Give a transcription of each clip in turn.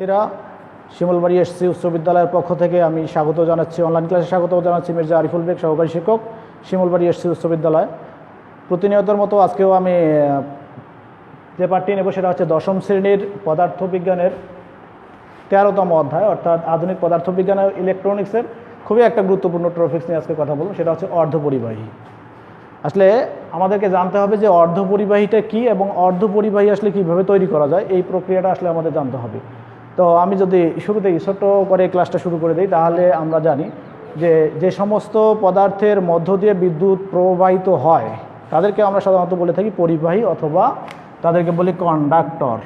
শিক্ষার্থীরা, শিমুলবাড়ি এসসি উচ্চ বিদ্যালয়ের পক্ষ থেকে আমি স্বাগত জানাচ্ছি, অনলাইন ক্লাসে স্বাগত জানাচ্ছি মির্জা আরিফুল বেগ, সহকারী শিক্ষক, শিমুলবাড়ি এসসি উচ্চ বিদ্যালয়। প্রতিনিয়তের মতো আজকেও আমি যে পাঠটি নেব সেটা হচ্ছে দশম শ্রেণীর পদার্থবিজ্ঞানের 13তম অধ্যায়, অর্থাৎ আধুনিক পদার্থবিজ্ঞান ও ইলেকট্রনিক্সের খুবই একটা গুরুত্বপূর্ণ টপিকস নিয়ে আজকে কথা বলবো, সেটা হচ্ছে অর্ধপরিবাহী। আসলে আমাদেরকে জানতে হবে যে অর্ধপরিবাহীটা কী এবং অর্ধপরিবাহী আসলে কীভাবে তৈরি করা যায়, এই প্রক্রিয়াটা আসলে আমাদের জানতে হবে। তো আমি যদি শুরুতেই ছোট্ট করে ক্লাসটা শুরু করে দিই, তাহলে আমরা জানি যে যে সমস্ত পদার্থের মধ্য দিয়ে বিদ্যুৎ প্রবাহিত হয় তাদেরকে আমরা সাধারণত বলে থাকি পরিবাহী, অথবা তাদেরকে বলি কন্ডাক্টর।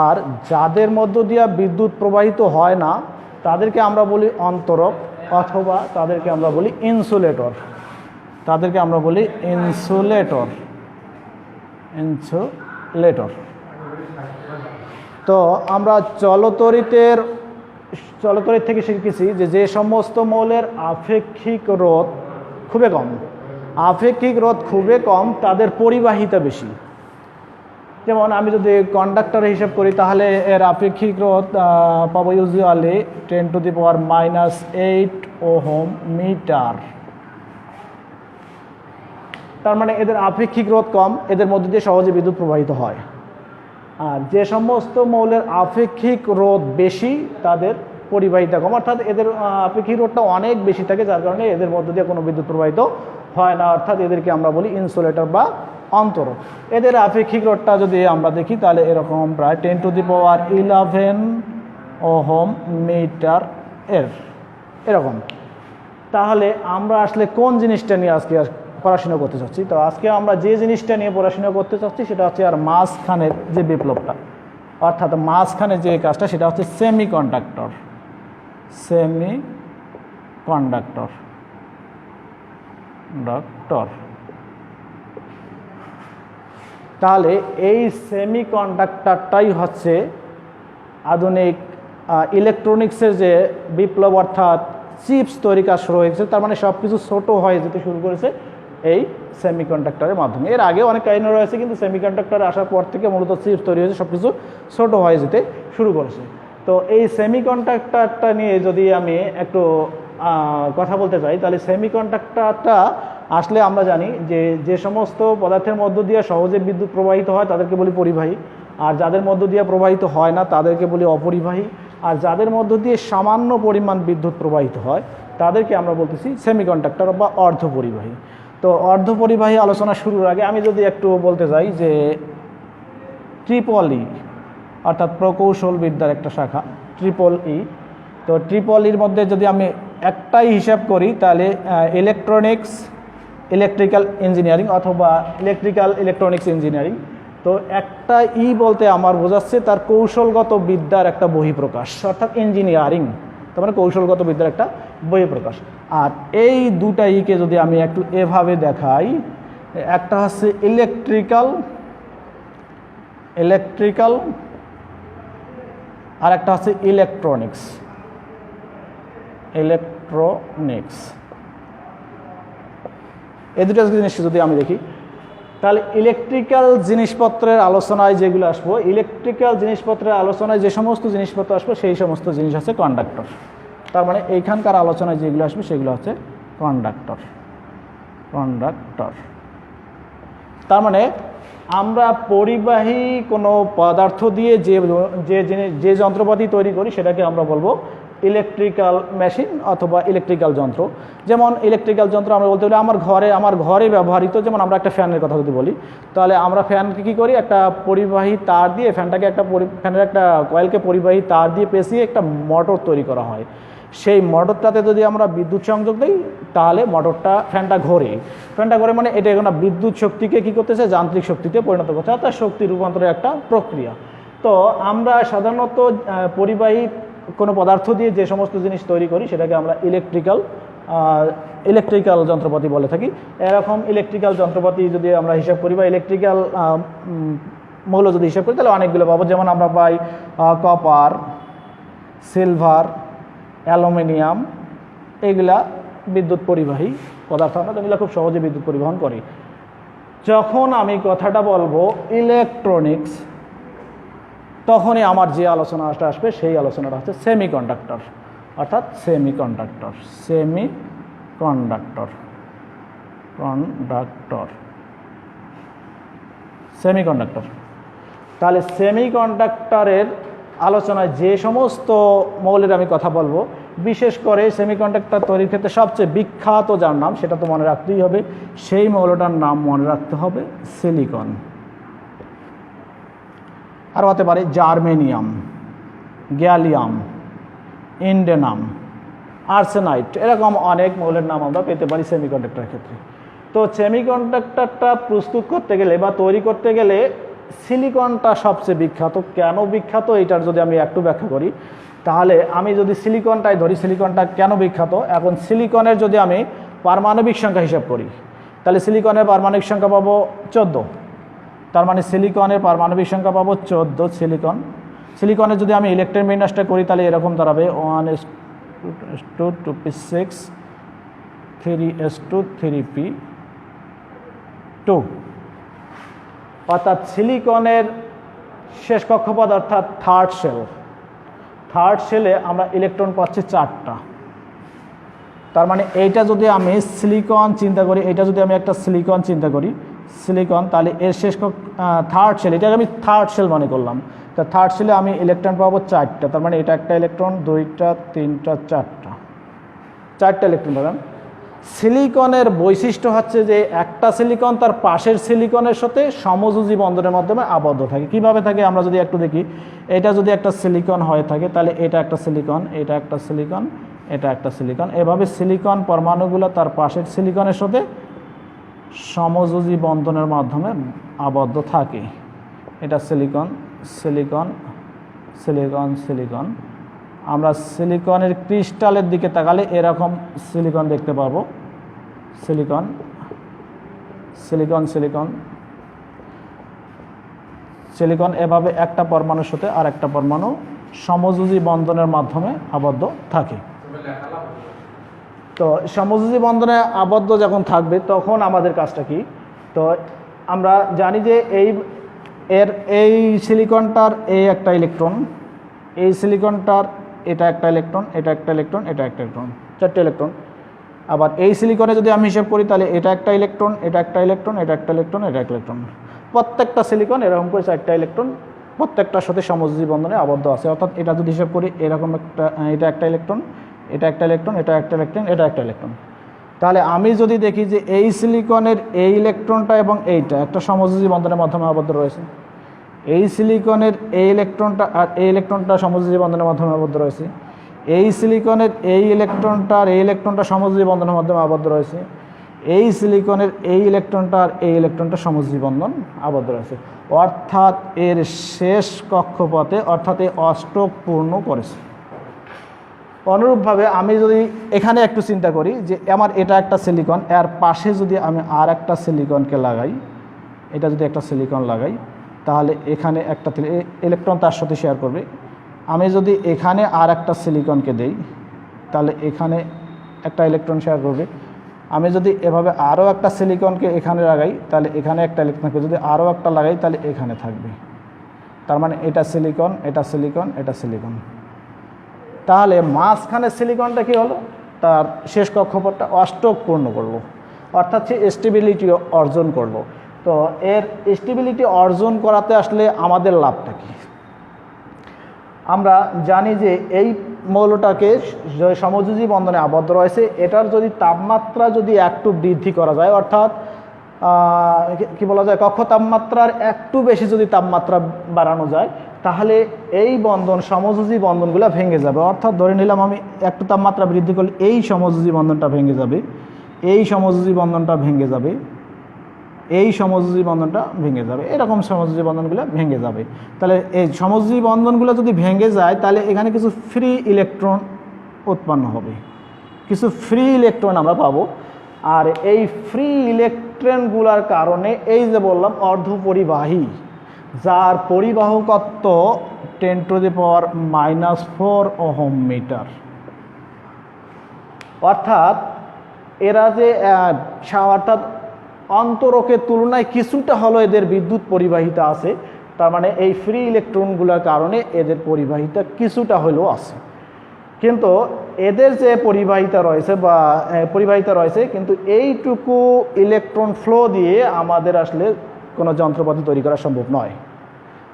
আর যাদের মধ্য দিয়ে বিদ্যুৎ প্রবাহিত হয় না তাদেরকে আমরা বলি অন্তরক, অথবা তাদেরকে আমরা বলি ইনসুলেটর। তো আমরা চলতরিৎ থেকে শিখেছি যে যে সমস্ত মৌলের আপেক্ষিক রোধ খুবই কম তাদের পরিবাহিতা বেশি। যেমন আমি যদি কন্ডাক্টর হিসাব করি তাহলে এর আপেক্ষিক রোধ পাবো ইউজুয়ালি 10⁻⁸ ওহম মিটার। তার মানে এদের আপেক্ষিক রোধ কম, এদের মধ্যে দিয়ে সহজে বিদ্যুৎ প্রবাহিত হয়। আর যে সমস্ত মৌলের আপেক্ষিক রোধ বেশি তাদের পরিবাহিতা কম, অর্থাৎ এদের আপেক্ষিক রোধটা অনেক বেশি থাকে, যার কারণে এদের মধ্য দিয়ে কোনো বিদ্যুৎ প্রবাহিত হয় না, অর্থাৎ এদেরকে আমরা বলি ইনসুলেটর বা অন্তরক। এদের আপেক্ষিক রোধটা যদি আমরা দেখি তাহলে এরকম প্রায় 10⁻11 ওহম মিটার এরকম। তাহলে আমরা আসলে কোন জিনিসটা নিয়ে আজকে পড়াশোনা করতে চাচ্ছি? তো আজকে আমরা যে জিনিসটা নিয়ে পড়াশোনা করতে চাচ্ছি সেটা হচ্ছে আর মাঝখানের যে বিপ্লবটা, অর্থাৎ মাঝখানের যে কাজটা, সেটা হচ্ছে সেমিকন্ডাক্টর। তাহলে এই সেমিকন্ডাক্টরটাই হচ্ছে আধুনিক ইলেকট্রনিক্সের যে বিপ্লব, অর্থাৎ চিপস তৈরি কাজ শুরু হয়েছে। তার মানে সব কিছু ছোটো হয়ে যেতে শুরু করেছে এই সেমিকন্ডাক্টরের মাধ্যমে। এর আগে অনেক কাহিনী রয়েছে, কিন্তু সেমিকন্ডাক্টর আসার পর থেকে মূলত চিপস তৈরি হয়েছে, সব কিছু ছোটো হয়ে যেতে শুরু করেছে। তো এই সেমিকন্ডাক্টরটা নিয়ে যদি আমি একটু কথা বলতে চাই, তাহলে সেমিকন্ডাক্টরটা আসলে আমরা জানি যে যে সমস্ত পদার্থের মধ্য দিয়ে সহজে বিদ্যুৎ প্রবাহিত হয় তাদেরকে বলি পরিবাহী, আর যাদের মধ্য দিয়ে প্রবাহিত হয় না তাদেরকে বলি অপরিবাহী, আর যাদের মধ্য দিয়ে সামান্য পরিমাণ বিদ্যুৎ প্রবাহিত হয় তাদেরকে আমরা বলতেছি সেমিকন্ডাক্টর বা অর্ধপরিবাহী। তো অর্ধপরিবাহী আলোচনা শুরুর আগে আমি যদি একটু বলতে চাই যে ট্রিপল-ই, অর্থাৎ প্রকৌশল বিদ্যার একটা শাখা ট্রিপল-ই। তো ট্রিপল-ইর মধ্যে যদি আমি একটাই হিসাব করি তাহলে ইলেকট্রিক্যাল ইঞ্জিনিয়ারিং অথবা ইলেকট্রনিক্স ইঞ্জিনিয়ারিং। তো একটা ই বলতে আমার বোঝাচ্ছে তার কৌশলগত বিদ্যার একটা বহিঃপ্রকাশ, অর্থাৎ ইঞ্জিনিয়ারিং, তার মানে কৌশলগত বিদ্যার একটা বহিঃপ্রকাশ। আর এই দুটা ইকে যদি আমি একটু এভাবে দেখাই, একটা হচ্ছে ইলেকট্রিক্যাল আর একটা হচ্ছে ইলেকট্রনিক্স। এই দুটো জিনিস যদি আমি দেখি তাহলে ইলেকট্রিক্যাল জিনিসপত্রের আলোচনায় যেগুলো আসবো, ইলেকট্রিক্যাল জিনিসপত্রের আলোচনায় যে সমস্ত জিনিসপত্র আসবে সেই সমস্ত জিনিস হচ্ছে কন্ডাক্টর। তার মানে এইখানকার আলোচনায় যেগুলো আসবে সেগুলো হচ্ছে কন্ডাক্টর। তার মানে আমরা পরিবাহী কোনো পদার্থ দিয়ে যে যন্ত্রপাতি তৈরি করি সেটাকে আমরা বলবো ইলেকট্রিক্যাল মেশিন অথবা ইলেকট্রিক্যাল যন্ত্র। যেমন ইলেকট্রিক্যাল যন্ত্র আমরা বলতে গেলে আমার ঘরে ব্যবহৃত, যেমন আমরা একটা ফ্যানের কথা যদি বলি, তাহলে আমরা ফ্যানকে কী করি, একটা পরিবাহী তার দিয়ে ফ্যানের একটা কয়েলকে পরিবাহী তার দিয়ে পেঁচিয়ে একটা মোটর তৈরি করা হয়। সেই মোটরটাতে যদি আমরা বিদ্যুৎ সংযোগ দিই তাহলে ফ্যানটা ঘোরে মানে এটা কোনো বিদ্যুৎ শক্তিকে কী করতেছে, যান্ত্রিক শক্তিতে পরিণত করছে, অর্থাৎ শক্তি রূপান্তরের একটা প্রক্রিয়া। তো আমরা সাধারণত পরিবাহী কোনো পদার্থ দিয়ে যে সমস্ত জিনিস তৈরি করি সেটাকে আমরা ইলেকট্রিক্যাল যন্ত্রপাতি বলে থাকি। এরকম ইলেকট্রিক্যাল যন্ত্রপাতি যদি আমরা হিসাব করি বা ইলেকট্রিক্যাল মৌল যদি হিসাব করি তাহলে অনেকগুলো পাবো। যেমন আমরা পাই কপার, সিলভার, অ্যালুমিনিয়াম, এগুলা বিদ্যুৎ পরিবাহী পদার্থ, আমরা এগুলো খুব সহজে বিদ্যুৎ পরিবহন করি। যখন আমি কথাটা বলবো ইলেকট্রনিক্স, তখনই আমার যে আলোচনাটা আসবে সেই আলোচনাটা হচ্ছে সেমিকন্ডাক্টর, অর্থাৎ সেমিকন্ডাক্টর সেমিকন্ডাক্টর। তাহলে সেমিকন্ডাক্টরের আলোচনায় যে সমস্ত মৌলের আমি কথা বলবো, বিশেষ করে সেমিকন্ডাক্টর তৈরির ক্ষেত্রে সবচেয়ে বিখ্যাত যার নাম সেটা তো মনে রাখতেই হবে, সেই মৌলটার নাম মনে রাখতে হবে সিলিকন। আর হতে পারে জার্মেনিয়াম, গ্যালিয়াম, ইন্ডেনাম, আর্সেনাইট, এরকম অনেক মৌলের নাম আমরা পেতে পারি সেমিকন্ডাক্টরের ক্ষেত্রে। তো সেমিকন্ডাক্টরটা প্রস্তুত করতে গেলে বা তৈরি করতে গেলে সিলিকনটা সবচেয়ে বিখ্যাত। কেন বিখ্যাত এটার যদি আমি একটু ব্যাখ্যা করি, তাহলে আমি যদি সিলিকনটাই ধরি, সিলিকনটা কেন বিখ্যাত, এখন সিলিকনের যদি আমি পারমাণবিক সংখ্যা হিসাব করি, তাহলে সিলিকনের পারমাণবিক সংখ্যা পাবো 14। তার মানে সিলিকনের পারমাণবিক সংখ্যা পাবো 14 সিলিকনের যদি আমি ইলেকট্রন বিন্যাসটা করি তাহলে এরকম দাঁড়াবে 1s2 2p6 3s2 3p2, অর্থাৎ সিলিকনের শেষ কক্ষপথ অর্থাৎ থার্ড শেলে আমরা ইলেকট্রন পাচ্ছি 4টা। তার মানে এইটা যদি আমি সিলিকন চিন্তা করি, এটা যদি আমি একটা সিলিকন চিন্তা করি, সিলিকন, তাহলে এর শেষ থার্ড শেল, এটাকে আমি থার্ড শেল মনে করলাম। তা থার্ড শেলে আমি ইলেকট্রন পাবো 4টা, তার মানে এটা একটা ইলেকট্রন, 2টা 3টা 4টা ইলেকট্রন পাবেন। সিলিকনের বৈশিষ্ট্য হচ্ছে যে একটা সিলিকন তার পাশের সিলিকনের সাথে সমযোজী বন্ধনের মাধ্যমে আবদ্ধ থাকে। কিভাবে থাকে আমরা যদি একটু দেখি, এটা যদি একটা সিলিকন হয়ে থাকে তাহলে এটা একটা সিলিকন, এটা একটা সিলিকন, এটা একটা সিলিকন, এভাবে সিলিকন পরমাণুগুলো তার পাশের সিলিকনের সাথে সমযোজী বন্ধনের মাধ্যমে আবদ্ধ থাকে। এটা সিলিকন সিলিকন সিলিকন সিলিকন। আমরা সিলিকনের ক্রিস্টালের দিকে তাকালে এরকম সিলিকন দেখতে পাবো, সিলিকন সিলিকন সিলিকন সিলিকন, এভাবে একটা পরমাণুর সাথে আর একটা পরমাণু সমযোজী বন্ধনের মাধ্যমে আবদ্ধ থাকে। তো সমযোজী বন্ধনে আবদ্ধ যখন থাকবে তখন আমাদের কাজটা কি, তো আমরা জানি যে এই সিলিকনটার এই একটা ইলেকট্রন, এই সিলিকনটার এটা একটা ইলেকট্রন, এটা একটা ইলেকট্রন, এটা একটা ইলেকট্রন, 4টে ইলেকট্রন। আবার এই সিলিকনে যদি আমি হিসাব করি তাহলে এটা একটা ইলেকট্রন, এটা একটা ইলেকট্রন, এটা একটা ইলেকট্রন, এটা একটা ইলেকট্রন। প্রত্যেকটা সিলিকন এরকম করে 4টা ইলেকট্রন, প্রত্যেকটার সাথে সমযোজী বন্ধনে আবদ্ধ আছে। অর্থাৎ এটা যদি হিসাব করি এরকম একটা, এটা একটা ইলেকট্রন, এটা একটা ইলেকট্রন, এটা একটা ইলেকট্রন, এটা একটা ইলেকট্রন। তাহলে আমি যদি দেখি যে এই সিলিকনের এই ইলেকট্রনটা এবং এইটা একটা সমযোজী বন্ধনের মাধ্যমে আবদ্ধ রয়েছে, এই সিলিকনের এই ইলেকট্রনটা আর এই ইলেকট্রনটা সমযোজী বন্ধনের মাধ্যমে আবদ্ধ রয়েছে, এই সিলিকনের এই ইলেকট্রনটা আর এই ইলেকট্রনটা সমযোজী বন্ধনের মাধ্যমে আবদ্ধ রয়েছে, এই সিলিকনের এই ইলেকট্রনটা আর এই ইলেকট্রনটা সমযোজী বন্ধন আবদ্ধ রয়েছে। অর্থাৎ এর শেষ কক্ষপথে অর্থাৎ এই অষ্টক পূর্ণ করেছে। অনুরূপভাবে আমি যদি এখানে একটু চিন্তা করি যে আমার এটা একটা সিলিকন, এর পাশে যদি আমি আর একটা সিলিকনকে লাগাই, এটা যদি একটা সিলিকন লাগাই তাহলে এখানে একটা ইলেকট্রন তার সাথে শেয়ার করবে। আমি যদি এখানে আর একটা সিলিকনকে দেই তাহলে এখানে একটা ইলেকট্রন শেয়ার করবে। আমি যদি এভাবে আরও একটা সিলিকনকে এখানে লাগাই তাহলে এখানে একটা ইলেকট্রনকে, যদি আরও একটা লাগাই তাহলে এখানে থাকবে। তার মানে এটা সিলিকন, এটা সিলিকন, এটা সিলিকন। তাহলে মাঝখানে সিলিকনটা কি হলো, তার শেষ কক্ষপথটা অষ্টক পূর্ণ করলো, অর্থাৎ সে স্টেবিলিটি অর্জন করলো। তো এর স্টেবিলিটি অর্জন করাতে আসলে আমাদের লাভটা কি, আমরা জানি যে এই মৌলটাকে সমযোজী বন্ধনে আবদ্ধ রয়েছে, এটার যদি তাপমাত্রা যদি একটু বৃদ্ধি করা যায়, অর্থাৎ কি বলা যায়, কক্ষ তাপমাত্রার একটু বেশি যদি তাপমাত্রা বাড়ানো যায় তাহলে এই বন্ধন সমযোজী বন্ধনগুলো ভেঙে যাবে। অর্থাৎ ধরে নিলাম আমি একটু তাপমাত্রা বৃদ্ধি করলে এই সমযোজী বন্ধনটা ভেঙে যাবে, এই সমযোজী বন্ধনটা ভেঙে যাবে, এই সমযোজী বন্ধনটা ভেঙে যাবে, এরকম সমযোজী বন্ধনগুলো ভেঙে যাবে। তাহলে এই সমযোজী বন্ধনগুলো যদি ভেঙে যায় তাহলে এখানে কিছু ফ্রি ইলেকট্রন উৎপন্ন হবে, কিছু ফ্রি ইলেকট্রন আমরা পাবো। আর এই ফ্রি ইলেকট্রনগুলোর কারণে এই যে বললাম অর্ধপরিবাহী, যার পরিবাহকত্ব 10⁻⁻⁴ ওহম মিটার, অর্থাৎ এরা যে অর্থাৎ অন্তরকের তুলনায় কিছুটা হলো এদের বিদ্যুৎ পরিবাহিতা আছে, তার মানে এই ফ্রি ইলেকট্রনগুলোর কারণে এদের পরিবাহিতা কিছুটা হলেও আছে। কিন্তু এদের যে পরিবাহিতা রয়েছে কিন্তু এইটুকু ইলেকট্রন ফ্লো দিয়ে আমাদের আসলে কোনো যন্ত্রপাতি তৈরি করা সম্ভব নয়।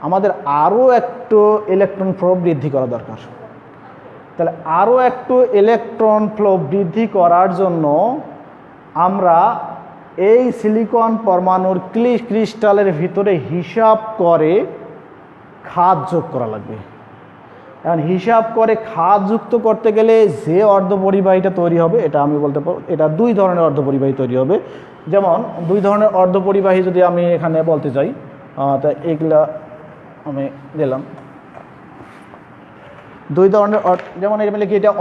আমাদের আরও একটু ইলেকট্রন ফ্লো বৃদ্ধি করা দরকার। তাহলে আরও একটু ইলেকট্রন ফ্লো বৃদ্ধি করার জন্য আমরা এই সিলিকন পরমাণুর ক্রিস্টালের ভিতরে হিসাব করে খাদ যোগ করা লাগবে। এখন হিসাব করে খাদ যুক্ত করতে গেলে যে অর্ধপরিবাহীটা তৈরি হবে, এটা আমি বলতে পারবো এটা দুই ধরনের অর্ধপরিবাহী তৈরি হবে। যেমন দুই ধরনের অর্ধপরিবাহী যদি আমি এখানে বলতে চাই, তা এগুলা আমি দিলাম দুই ধরনের। যেমন এটা মিলে কি, এটা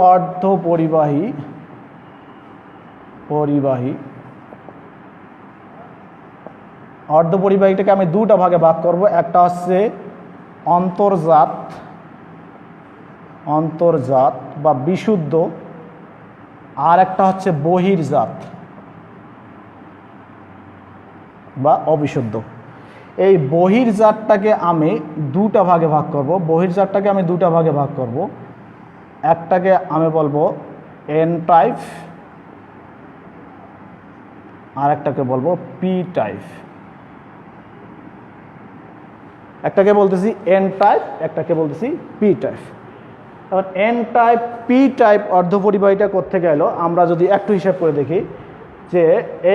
অর্ধপরিবাহীটাকে আমি দুটা ভাগে ভাগ করব। একটা হচ্ছে অন্তর্জাত বা বিশুদ্ধ, আর একটা হচ্ছে বহির্জাত বা অবিশুদ্ধ। এই বহির্জাতটাকে আমি দুটা ভাগে ভাগ করব। একটাকে আমি বলবো এন টাইপ, আর একটাকে বলবো পি টাইপ। একটাকে বলতেছি এন টাইপ, একটাকে বলতেছি পি টাইপ। এবার এন টাইপ পি টাইপ অর্ধপরিবাহীটা করতে গেল আমরা যদি একটু হিসাব করে দেখি যে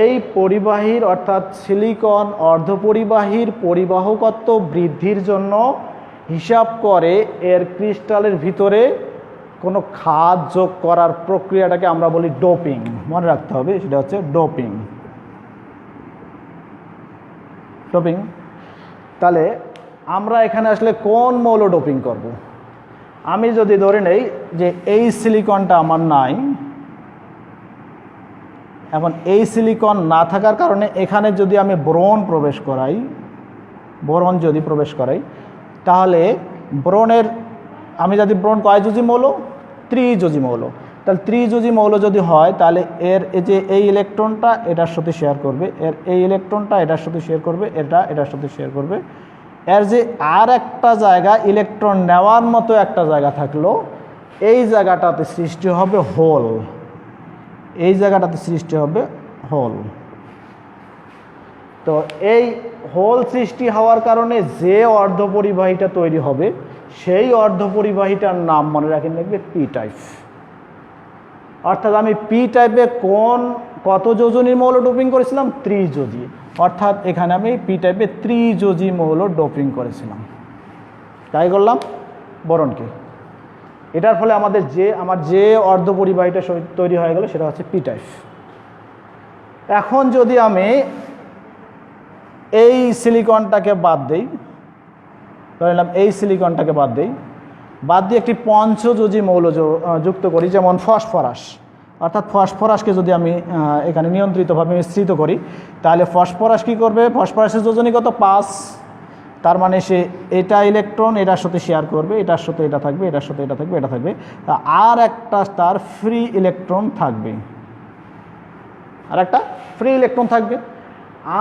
এই পরিবাহীর অর্থাৎ সিলিকন অর্ধপরিবাহীর পরিবাহকত্ব বৃদ্ধির জন্য হিসাব করে এর ক্রিস্টালের ভিতরে কোনো খাদ যোগ করার প্রক্রিয়াটাকে আমরা বলি ডোপিং। মনে রাখতে হবে, সেটা হচ্ছে ডোপিং। তাহলে আমরা এখানে আসলে কোন মৌল ডোপিং করব? আমি যদি ধরে নেই যে এই সিলিকনটা আমার নাই, এখন এই সিলিকন না থাকার কারণে এখানে যদি আমি বোরন যদি প্রবেশ করাই, তাহলে বোরনের আমি যদি বোরন কয় যোজি মৌল? ত্রিযোজী মৌল। তাহলে ত্রিযোজী মৌল যদি হয় তাহলে এর এই ইলেকট্রনটা এটার সাথে শেয়ার করবে, এর এই ইলেকট্রনটা এটার সাথে শেয়ার করবে, এটার সাথে শেয়ার করবে। এর যে আর একটা জায়গা ইলেকট্রন নেওয়ার মতো একটা জায়গা থাকলো, এই জায়গাটাতে সৃষ্টি হবে হোল। তো এই হোল সৃষ্টি হওয়ার কারণে যে অর্ধপরিবাহীটা তৈরি হবে সেই অর্ধপরিবাহীটার নাম মনে রাখেন লিখবে পি টাইপ। অর্থাৎ আমি পি টাইপে কত যোজনীর মৌল ডোপিং করেছিলাম? ত্রিযোজী। অর্থাৎ এখানে আমি পি টাইপে ত্রিযোজী মৌল ডোপিং করেছিলাম। তাই করলাম বোরনকে। এটার ফলে আমার যে অর্ধপরিবাহীটা তৈরি হয়ে গেল সেটা হচ্ছে পি টাইপ। এখন যদি আমি এই সিলিকনটাকে বাদ দিই, ধরে নিলাম এই সিলিকনটাকে বাদ দিয়ে একটি পঞ্চযোজী মৌল যুক্ত করি, যেমন ফসফরাস। অর্থাৎ ফসফরাসকে যদি আমি এখানে নিয়ন্ত্রিতভাবে মিশ্রিত করি, তাহলে ফসফরাস কী করবে? ফসফরাসের যোজনী কত? 5। তার মানে সে এটা ইলেকট্রন এটার সাথে শেয়ার করবে, এটার সাথে এটা থাকবে, এটার সাথে এটা থাকবে, এটা থাকবে, আর একটা তার ফ্রি ইলেকট্রন থাকবে,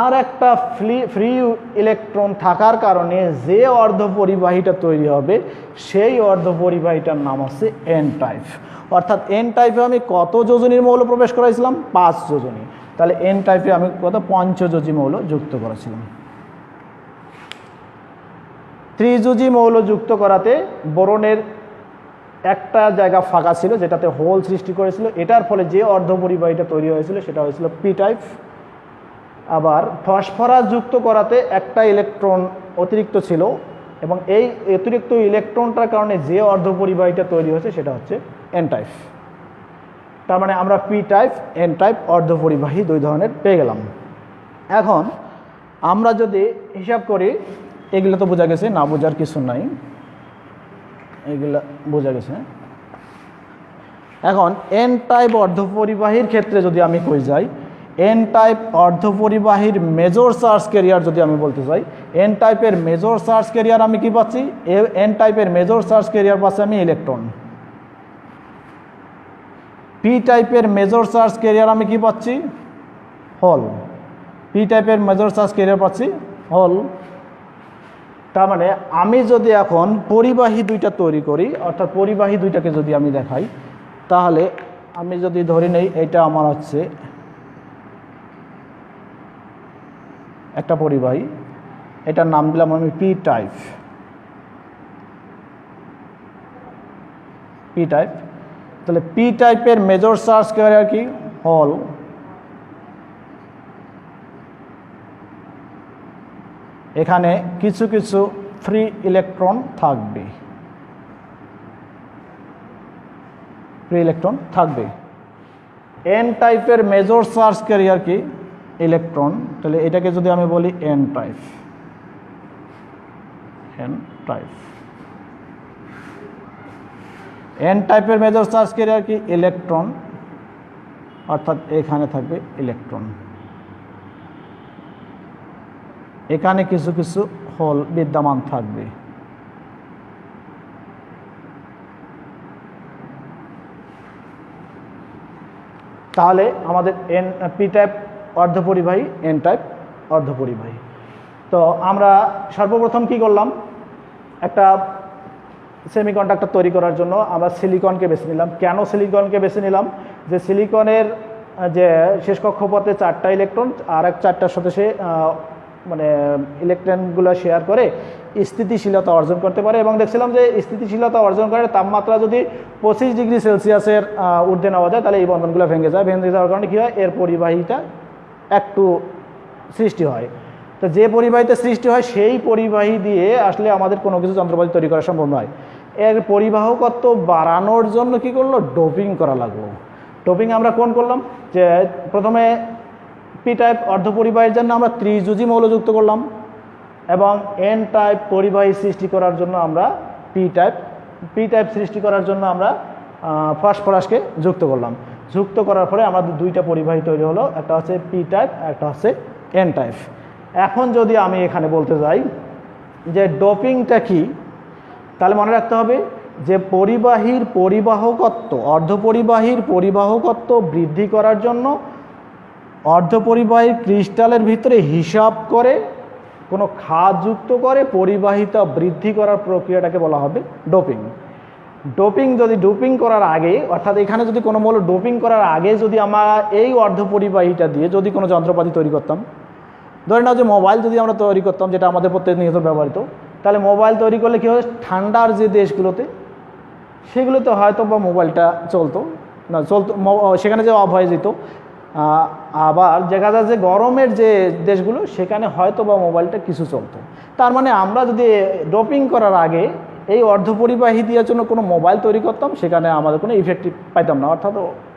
আর একটা ফ্রি ইলেকট্রন থাকার কারণে যে অর্ধপরিবাহীটা তৈরি হবে সেই অর্ধপরিবাহীটার নাম হচ্ছে এন টাইপ। অর্থাৎ এন টাইপে আমি কত যোজনীর মৌল প্রবেশ করাইছিলাম? 5 যোজনী। তাহলে এন টাইপে আমি কত? পঞ্চযোজী মৌল যুক্ত করেছিলাম। ত্রিযোজী মৌল যুক্ত করাতে বোরনের একটা জায়গা ফাঁকা ছিল যেটাতে হোল সৃষ্টি করেছিল, এটার ফলে যে অর্ধপরিবাহীটা তৈরি হয়েছিল সেটা হয়েছিল পি টাইপ। আবার ফসফরাস যুক্ত করাতে একটা ইলেকট্রন অতিরিক্ত ছিল এবং এই অতিরিক্ত ইলেকট্রনটার কারণে যে অর্ধপরিবাহীটা তৈরি হয়েছে সেটা হচ্ছে এন টাইপ। তার মানে আমরা পি টাইপ, এন টাইপ অর্ধপরিবাহী দুই ধরনের পেয়ে গেলাম। এখন আমরা যদি হিসাব করি, এগুলো তো বোঝা গেছে, না বোঝার কিছু নাই, এগুলা বোঝা গেছে। এখন এন টাইপ অর্ধপরিবাহীর ক্ষেত্রে যদি আমি কই যাই, এন টাইপ অর্ধপরিবাহীর মেজর চার্জ ক্যারিয়ার যদি আমি বলতে চাই, এন টাইপের মেজর চার্জ ক্যারিয়ার আমি কি পাচ্ছি? এন টাইপের মেজর চার্জ ক্যারিয়ার পাচ্ছি আমি ইলেকট্রন। পি টাইপের মেজর চার্জ ক্যারিয়ার আমি কি পাচ্ছি? হোল। পি টাইপের মেজর চার্জ ক্যারিয়ার পাচ্ছি হল। তার মানে আমি যদি এখন পরিবাহী দুইটা তৈরি করি, অর্থাৎ পরিবাহী দুইটাকে যদি আমি দেখাই, তাহলে আমি যদি ধরে নেই এটা আমার হচ্ছে একটা পরিবাহী, এটার নাম দিলাম আমি পি টাইপ। পি টাইপ, তাহলে পি টাইপের মেজর চার্জ ক্যারিয়ার কি হল। এখানে কিছু কিছু ফ্রি ইলেকট্রন থাকবে, ফ্রি ইলেকট্রন থাকবে। এন টাইপের মেজর চার্জ ক্যারিয়ার কি ইলেকট্রন, তাহলে এটাকে যদি আমি বলি N type. N type, N টাইপের মেজর চার্জ ক্যারিয়ার কি ইলেকট্রন, অর্থাৎ এখানে থাকবে ইলেকট্রন, এখানে কিছু কিছু হোল বিদ্যমান থাকবে। তাহলে আমাদের এন পি টাইপ অর্ধপরিবাহী, এন টাইপ অর্ধপরিবাহী। তো আমরা সর্বপ্রথম কি করলাম, একটা সেমিকন্ডাক্টর তৈরি করার জন্য আমরা সিলিকনকে বেছে নিলাম। কেন সিলিকনকে বেছে নিলাম, যে সিলিকনের যে শেষ কক্ষপথে 4টা ইলেকট্রন আর এক 4টার সাথে সে মানে ইলেকট্রনগুলো শেয়ার করে স্থিতিশীলতা অর্জন করতে পারে, এবং দেখছিলাম যে স্থিতিশীলতা অর্জন করে তাপমাত্রা যদি 25 ডিগ্রি সেলসিয়াসের ঊর্ধ্বে নেওয়া যায়, তাহলে এই বন্ধনগুলো ভেঙে যায়। ভেঙে যাওয়ার কারণে কী হয়, এর পরিবাহীটা একটু সৃষ্টি হয়। তো যে পরিবাহীতে সৃষ্টি হয় সেই পরিবাহী দিয়ে আসলে আমাদের কোনো কিছু যন্ত্রপাতি তৈরি করা সম্ভব নয়। এর পরিবাহকত্ব বাড়ানোর জন্য কি করলো, ডোপিং করা লাগলো। ডোপিং আমরা কোন করলাম, যে প্রথমে পি টাইপ অর্ধপরিবাহীর জন্য আমরা ত্রিযুজি মৌল যুক্ত করলাম, এবং এন টাইপ পরিবাহী সৃষ্টি করার জন্য আমরা পি টাইপ সৃষ্টি করার জন্য আমরা ফসফরাসকে যুক্ত করলাম। যুক্ত করার পরে আমাদের দুইটা পরিবাহী তৈরি হলো, একটা হচ্ছে পি টাইপ, একটা হচ্ছে এন টাইপ। এখন যদি আমি এখানে বলতে যাই যে ডোপিংটা কি, তাহলে মনে রাখতে হবে যে পরিবাহীর পরিবাহকত্ব, অর্ধপরিবাহীর পরিবাহকত্ব বৃদ্ধি করার জন্য অর্ধপরিবাহী ক্রিস্টালের ভিতরে হিসাব করে কোনো খাদ যুক্ত করে পরিবাহিতা বৃদ্ধি করার প্রক্রিয়াটাকে বলা হবে ডোপিং। ডোপিং করার আগে, অর্থাৎ এখানে যদি কোনো মৌল ডোপিং করার আগে যদি আমরা এই অর্ধপরিবাহীটা দিয়ে যদি কোনো যন্ত্রপাতি তৈরি করতাম, ধরে নাও যে মোবাইল যদি আমরা তৈরি করতাম, যেটা আমাদের প্রতিনিয়ত ব্যবহৃত, তাহলে মোবাইল তৈরি করলে কী হয়, ঠান্ডার যে দেশগুলোতে সেগুলোতে হয়তো বা মোবাইলটা চলতো না, সেখানে যে অফ হয়ে যেত। আবার দেখা যায় যে গরমের যে দেশগুলো সেখানে হয়তো বা মোবাইলটা কিছু চলতো। তার মানে আমরা যদি ডোপিং করার আগে এই অর্ধপরিবাহী দেওয়ার জন্য কোনো মোবাইল তৈরি করতাম, সেখানে আমাদের কোনো ইফেক্টিভ পাইতাম না, অর্থাৎ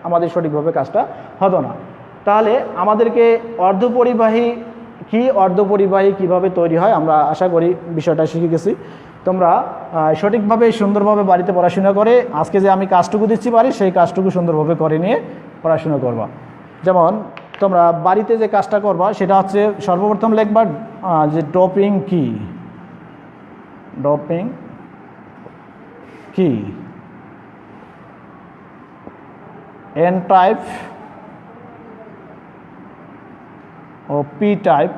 আমাদের সঠিকভাবে কাজটা হতো না। তাহলে আমাদেরকে অর্ধপরিবাহী কীভাবে তৈরি হয় আমরা আশা করি বিষয়টা শিখে গেছি। তোমরা সঠিকভাবে সুন্দরভাবে বাড়িতে পড়াশোনা করে আজকে যে আমি কাজটুকু দিচ্ছি সেই কাজটুকু সুন্দরভাবে করে নিয়ে পড়াশোনা করবা। যেমন তোমরা বাড়িতে যে কাজটা করবা সেটা হচ্ছে সর্বপ্রথম লিখবা যে ডোপিং কি, ডোপিং কি, এন টাইপ ও পি টাইপ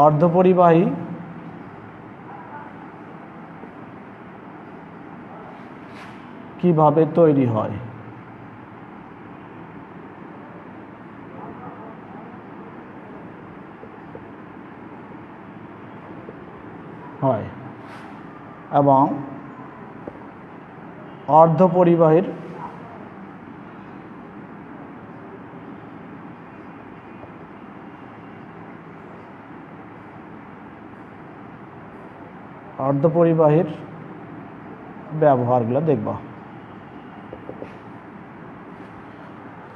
অর্ধপরিবাহী কিভাবে তৈরি হয়। এবং অর্ধপরিবাহীর ব্যবহারগুলো দেখব।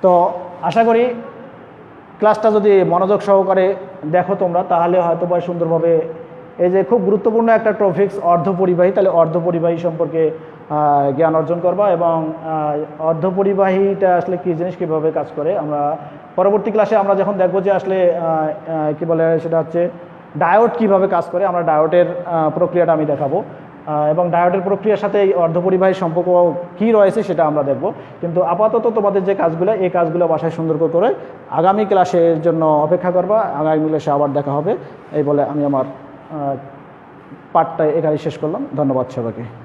তো আশা করি ক্লাসটা যদি মনোযোগ সহকারে দেখো তোমরা, তাহলে হয়তো বা সুন্দরভাবে এই যে খুব গুরুত্বপূর্ণ একটা টপিকস অর্ধপরিবাহী, তাহলে অর্ধপরিবাহী সম্পর্কে জ্ঞান অর্জন করবা, এবং অর্ধপরিবাহীটা আসলে কী জিনিস, কীভাবে কাজ করে আমরা পরবর্তী ক্লাসে আমরা যখন দেখবো যে আসলে কি বলে সেটা হচ্ছে ডায়োড কিভাবে কাজ করে, আমরা ডায়োডের প্রক্রিয়াটা আমি দেখাবো। এবং ডায়োডের প্রক্রিয়ার সাথে এই অর্ধপরিবাহী সম্পর্ক কী রয়েছে সেটা আমরা দেখব। কিন্তু আপাতত তোমাদের যে কাজগুলো, এই কাজগুলো বাসায় সুন্দর করে আগামী ক্লাসের জন্য অপেক্ষা করবা। আগামী ক্লাসে আবার দেখা হবে। এই বলে আমি আমার পাঠটা এখানে শেষ করলাম। ধন্যবাদ সবাইকে।